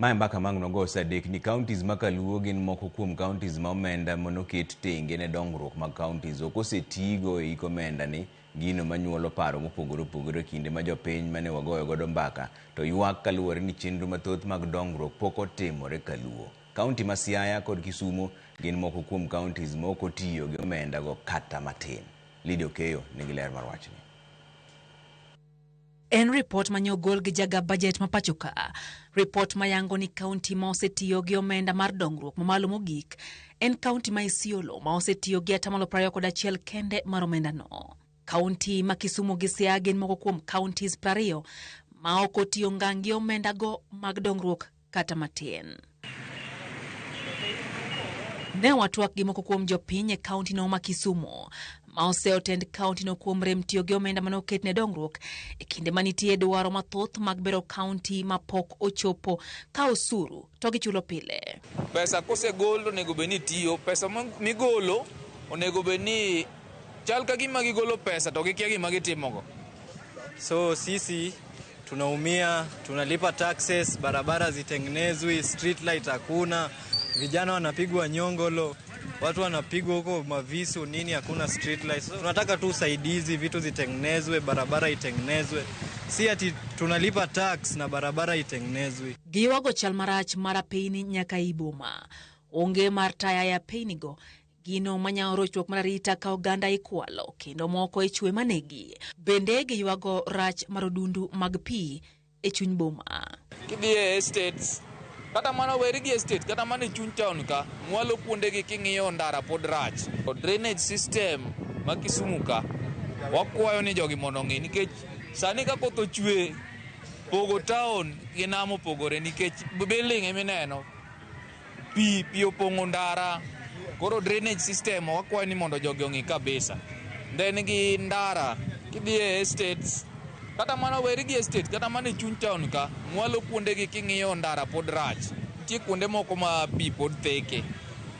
Mae mbaka mang'no go sadek ni counties makaluo gin moko kuom counties ma omenda monoket tenge ne dongruok mag counties okosetigo e iko omenda ni gino manyuolo paro mopogore opogore kinde ma jopiny mane wagoyo godo mbaka to ywak kaluwore ni chenro mathoth mag dongruok pok otimore kaluo. County ma Siaya kod Kisumu gin moko kuom counties ma ok otiyo gi omenda go kata matin. Lydia Okeyo nigi ler mar wachni. En report manyogol gi jaga budget mapachoka. Report mayango ni county ma osetiyo gi omenda mar dongruok mamalo mogik en county ma Isiolo ma osetiyo gi 21% kende mar omenda no. County ma Kisumu gi Siaya gin moko kuom counties 20 ma ok otiyo ngangi omenda go mag dongruok kata matin. Ne watwak gi moko kuom jopiny e county no ma Kisumu ma oseotend county no kuom rem tiyo gi omenda manoket ne dongruok e kinde manitie dwaro mathoth mag bero county ma pok ochopo ka osuru to gichulo pile. Pesa kosegol onego beni tiyo, pesa migolo onego beni chal ka gima gigolo pesa to gikia gima gitimogo. So sisi tunaumia, tunalipa taxes, barabara zitengenezwi, street light hakuna, vijana wanapigwa nyongolo, watu wanapigwa huko mavisu nini, hakuna street lights. So, tunataka tu usaidizi, vitu zitengenezwe, barabara itengenezwe. Si ati tunalipa tax na barabara itengenezwe. Giwago chal marach mara peini nyaka iboma. Onge mar taya ya peinigo. Gino manya rochruok mararita ka oganda ikwalo kendo moko ichwe manegi. Bende giwago rach marodundu mag pi e chuny boma. Kidie estates kata mana werigi estate kata mana chuny town ka mwalo kuonde gi king'iyo ndara pod rach. Drainage system ma Kisumu ka wakwayo ni jogi mondo ng'i nikech sani ka koth ochwe pogo town gi nam opogore nikech building emineno pi opong'o ndara. Koro drainage system wakwayo ni mondo jogi ong'i kabisa. Then gi ndara kidie estates kata mana werigi estate kata mana chuny town ka mwalo kuonde gi king'iyo ndara pod rach. Nitie kuonde moko ma pi pod theke.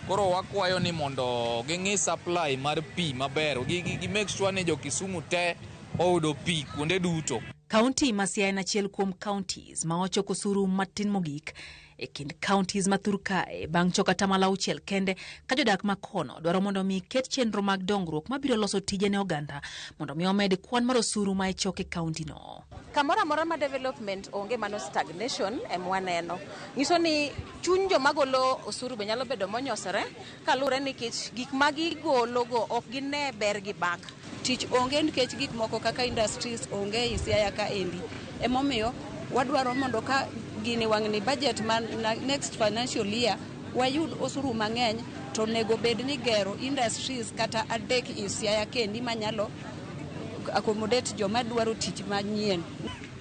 Koro wakwayo ni mondo ging'i supply mar pi maber. Gi make sure ni jo Kisumu te oyudo pi kuonde duto. County ma Siaya en achiel kuom counties ma ochoko osuru matin mogik e kind counties ma Thurkae bang' choko 60 kende ka jodak ma kono dwaro mondo mi ket chenro mag dongruok mabiro loso tije ne oganda mondo mi omed kwan mar osuru ma ichoke county no. Kamora mora ma development onge mano stagnation emwaneno. Nyiso ni chuny joma golo osuru be nyalo bedo monyosore kalure nikech gik ma gigolo go ok gine ber gi bak. Tich onge nikech gik moko kaka industries onge Siaya ka endi. Emomiyo wadwaro mondo ka gini wang'ni budget man next financial year wayud osuru mang'eny to nego bed ni gero industries kata adek i Siaya kendi manyalo accommodate joma dwaro tich manyien.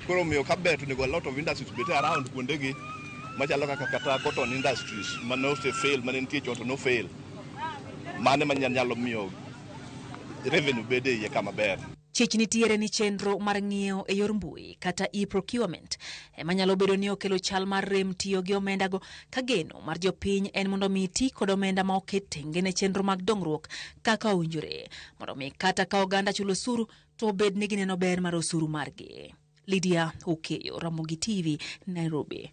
Koro miyo kaber to nego a lot of industries bete around kuondegi machalo kata cotton industries mano se fail mane nitie chon to no fail. Mane manyalo miyo revenue bede ye kama ber. Chich nitiere ni chenro mar ng'iewo e yor mbui kata e-procurement ema nyalo bedo ni okelo chal mar rem tiyo gi omenda go ka geno mar jopiny en mondo mi ti kod omenda ma oket tenge ne chenro mag dongruok kaka owinjore mondo mi kata ka oganda chulo osuru to bed ni gineno ber mar osuru margi. Lydia Okeyo, Ramogi TV, Nairobi.